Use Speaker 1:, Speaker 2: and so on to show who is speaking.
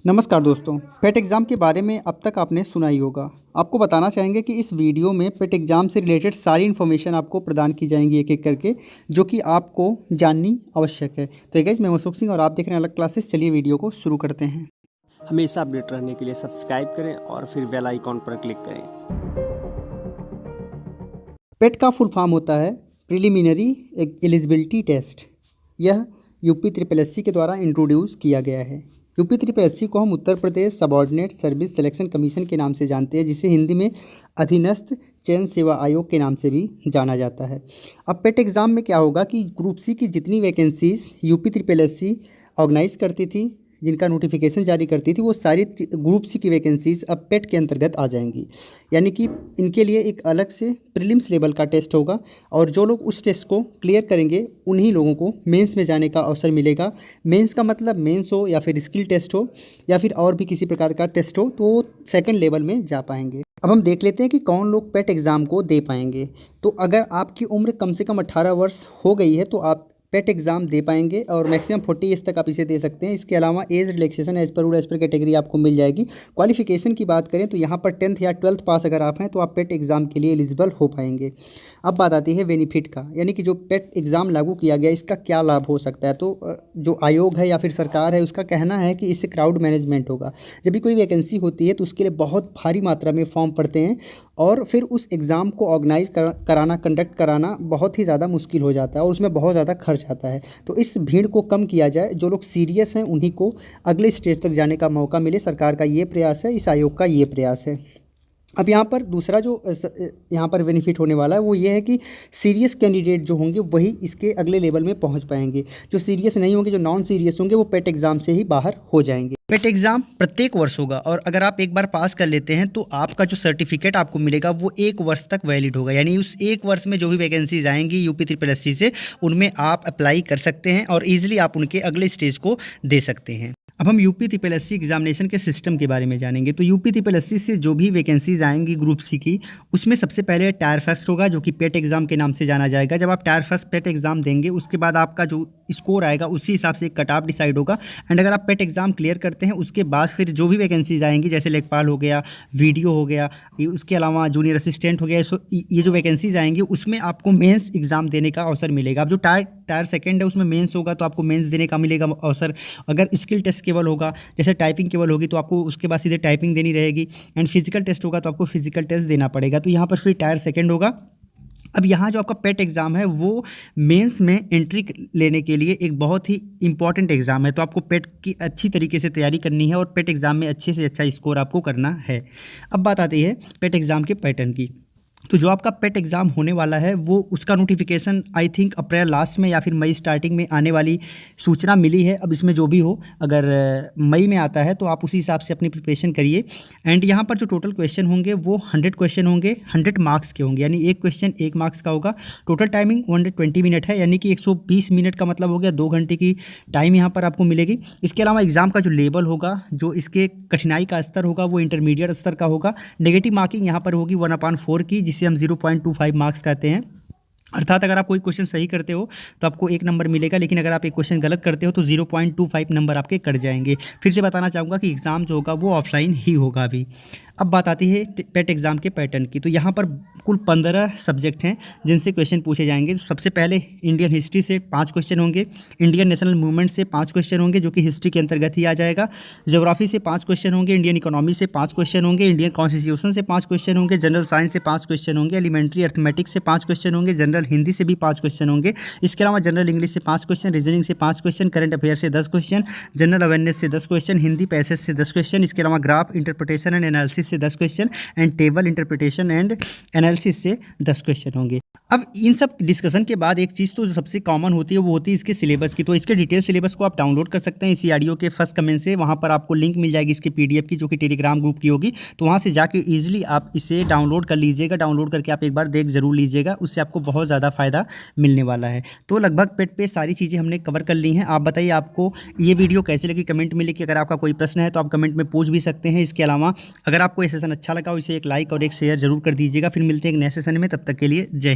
Speaker 1: नमस्कार दोस्तों। पेट एग्ज़ाम के बारे में अब तक आपने सुना ही होगा। आपको बताना चाहेंगे कि इस वीडियो में पेट एग्ज़ाम से रिलेटेड सारी इन्फॉर्मेशन आपको प्रदान की जाएंगी एक-एक करके, जो कि आपको जाननी आवश्यक है। तो गाइस, मैं मसूक सिंह और आप देख रहे हैं अलग क्लासेस। चलिए वीडियो को शुरू करते हैं।
Speaker 2: हमेशा अपडेट रहने के लिए सब्सक्राइब करें और फिर बेल आइकॉन पर क्लिक करें।
Speaker 1: पेट का फुल फॉर्म होता है प्रिलिमिनरी एलिजिबिलिटी टेस्ट। यह यूपी ट्रिपल एससी के द्वारा इंट्रोड्यूस किया गया है। यूपी ट्रिपल एससी को हम Uttar Pradesh subordinate service selection commission के नाम से जानते हैं, जिसे हिंदी में अधीनस्थ चयन सेवा आयोग के नाम से भी जाना जाता है। अब पेट एग्ज़ाम में क्या होगा कि ग्रुप सी की जितनी vacancies UP triple S C organize करती थी, जिनका नोटिफिकेशन जारी करती थी, वो सारी ग्रुप सी की वैकेंसीज अब पेट के अंतर्गत आ जाएंगी। यानी कि इनके लिए एक अलग से प्रीलिम्स लेवल का टेस्ट होगा, और जो लोग उस टेस्ट को क्लियर करेंगे उन्हीं लोगों को मेंस में जाने का अवसर मिलेगा। मेंस का मतलब मेंस हो या फिर स्किल टेस्ट हो या फिर और भी किसी प्रकार का टेस्ट हो, तो वो सेकेंड लेवल में जा पाएंगे। अब हम देख लेते हैं कि कौन लोग पेट एग्ज़ाम को दे पाएंगे। तो अगर आपकी उम्र कम से कम 18 वर्ष हो गई है तो आप पेट एग्ज़ाम दे पाएंगे, और मैक्सिमम 40 एज तक आप इसे दे सकते हैं। इसके अलावा age relaxation as per rule as per category आपको मिल जाएगी। क्वालिफिकेशन की बात करें तो यहाँ पर 10th या 12th पास अगर आप हैं तो आप पेट एग्ज़ाम के लिए एलिजिबल हो पाएंगे। अब बात आती है बेनिफिट का, यानी कि जो पेट एग्ज़ाम लागू किया गया इसका क्या लाभ हो सकता है। तो जो आयोग है या फिर सरकार है, उसका कहना है कि इससे क्राउड मैनेजमेंट होगा। जब भी कोई वैकेंसी होती है तो उसके लिए बहुत भारी मात्रा में फॉर्म पड़ते हैं, और फिर उस एग्ज़ाम को ऑर्गेनाइज कराना, कंडक्ट कराना बहुत ही ज़्यादा मुश्किल हो जाता है, और उसमें बहुत ज़्यादा खर्च आता है। तो इस भीड़ को कम किया जाए, जो लोग सीरियस हैं उन्हीं को अगले स्टेज तक जाने का मौका मिले। सरकार का ये प्रयास है, इस आयोग का ये प्रयास है। अब यहाँ पर दूसरा जो यहाँ पर बेनिफिट होने वाला है वो ये है कि सीरियस कैंडिडेट जो होंगे वही इसके अगले लेवल में पहुँच पाएंगे। जो सीरियस नहीं होंगे, जो नॉन सीरियस होंगे, वो पेट एग्ज़ाम से ही बाहर हो जाएंगे। पेट एग्ज़ाम प्रत्येक वर्ष होगा, और अगर आप एक बार पास कर लेते हैं तो आपका जो सर्टिफिकेट आपको मिलेगा वो 1 वर्ष तक वैलिड होगा। यानी उस 1 वर्ष में जो भी वैकेंसीज आएंगी यूपी ट्रिपल एससी से, उनमें आप अप्लाई कर सकते हैं और ईजिली आप उनके अगले स्टेज को दे सकते हैं। अब हम यूपी ट्रिपल एससी एग्जामिनेशन के सिस्टम के बारे में जानेंगे। तो यूपी ट्रिपल एससी से जो भी वैकेंसीज आएंगी ग्रुप सी की, उसमें सबसे पहले टायर फर्स्ट होगा, जो कि पेट एग्ज़ाम के नाम से जाना जाएगा। जब आप टायर फर्स्ट पेट एग्ज़ाम देंगे, उसके बाद आपका जो स्कोर आएगा उसी हिसाब से एक कट ऑफ डिसाइड होगा। एंड अगर आप पेट एग्ज़ाम क्लियर करते हैं, उसके बाद फिर जो भी वैकेंसीज आएंगी, जैसे लेखपाल हो गया, वीडियो हो गया, उसके अलावा जूनियर असिस्टेंट हो गया, ये जो वैकेंसीज आएंगी उसमें आपको मेंस एग्ज़ाम देने का अवसर मिलेगा। अब जो टायर सेकेंड है उसमें मेंस होगा, तो आपको मेंस देने का मिलेगा अवसर। अगर स्किल टेस्ट केवल होगा, जैसे टाइपिंग केवल होगी, तो आपको उसके बाद सीधे टाइपिंग देनी रहेगी। एंड फिजिकल टेस्ट होगा तो आपको फिजिकल टेस्ट देना पड़ेगा। तो यहाँ पर फिर टायर सेकेंड होगा। अब यहाँ जो आपका पेट एग्ज़ाम है वो मेंस में एंट्री लेने के लिए एक बहुत ही इंपॉर्टेंट एग्ज़ाम है। तो आपको पेट की अच्छी तरीके से तैयारी करनी है और पेट एग्ज़ाम में अच्छे से अच्छा स्कोर आपको करना है। अब बात आती है पेट एग्ज़ाम के पैटर्न की। तो जो आपका पेट एग्ज़ाम होने वाला है वो उसका notification I think April last में या फिर मई स्टार्टिंग में आने वाली सूचना मिली है। अब इसमें जो भी हो, अगर मई में आता है तो आप उसी हिसाब से अपनी प्रिपरेशन करिए। एंड यहाँ पर जो टोटल क्वेश्चन होंगे वो 100 क्वेश्चन होंगे, 100 मार्क्स के होंगे, यानी एक क्वेश्चन 1 मार्क्स का होगा। टोटल टाइमिंग 120 मिनट है, यानी कि 120 मिनट का मतलब हो गया 2 घंटे की टाइम यहाँ पर आपको मिलेगी। इसके अलावा एग्ज़ाम का जो लेवल होगा, जो इसके कठिनाई का स्तर होगा, वो इंटरमीडिएट स्तर का होगा। नेगेटिव मार्किंग यहाँ पर होगी 1/4 की, जिसे हम 0.25 मार्क्स कहते हैं। अर्थात अगर आप कोई क्वेश्चन सही करते हो तो आपको 1 नंबर मिलेगा, लेकिन अगर आप एक क्वेश्चन गलत करते हो तो 0.25 नंबर आपके कट जाएंगे। फिर से बताना चाहूँगा कि एग्ज़ाम जो होगा वो ऑफलाइन ही होगा अभी। अब बात आती है पेट एग्ज़ाम के पैटर्न की। तो यहाँ पर कुल 15 सब्जेक्ट हैं जिनसे क्वेश्चन पूछे जाएंगे। तो सबसे पहले इंडियन हिस्ट्री से 5 क्वेश्चन होंगे, इंडियन नेशनल मूवमेंट से 5 क्वेश्चन होंगे, जो कि हिस्ट्री के अंतर्गत ही आ जाएगा। ज्योग्राफी से 5 क्वेश्चन होंगे, इंडियन इकोनॉमी से 5 क्वेश्चन होंगे, इंडियन कॉन्स्टिट्यूशन से 5 क्वेश्चन होंगे, जनरल साइंस से 5 क्वेश्चन होंगे, एलिमेंट्री अर्थमेटिक्स से 5 क्वेश्चन होंगे, जनरल हिंदी से भी 5 क्वेश्चन होंगे। इसके अलावा जनरल इंग्लिश से 5 क्वेश्चन, रीजनिंग से 5 क्वेश्चन, करंट अफेयर से 10 क्वेश्चन, जनरल अवेयरनेस से 10 क्वेश्चन, हिंदी पैसेज से 10 क्वेश्चन। इसके अलावा ग्राफ इंटरप्रिटेशन एंड एनालिसिस से 10 question, and table interpretation and analysis से 10 क्वेश्चन होंगे। अब इन सब डिस्कशन के बाद एक चीज़ तो जो सबसे कॉमन होती है वो होती है इसके सिलेबस की। तो इसके डिटेल सिलेबस को आप डाउनलोड कर सकते हैं इसी ऑडियो के फर्स्ट कमेंट से। वहाँ पर आपको लिंक मिल जाएगी इसके PDF की, जो कि टेलीग्राम ग्रुप की होगी। तो वहाँ से जाके ईजिली आप इसे डाउनलोड कर लीजिएगा। डाउनलोड करके आप एक बार देख ज़रूर लीजिएगा, उससे आपको बहुत ज़्यादा फ़ायदा मिलने वाला है। तो लगभग पेट पे सारी चीज़ें हमने कवर कर ली हैं। आप बताइए आपको ये वीडियो कैसे लगी, कमेंट में लिखिए। अगर आपका कोई प्रश्न है तो आप कमेंट में पूछ भी सकते हैं। इसके अलावा अगर आपको ये सेशन अच्छा लगा, इसे एक लाइक और एक शेयर जरूर कर दीजिएगा। फिर मिलते हैं एक नए सेशन में, तब तक के लिए जय।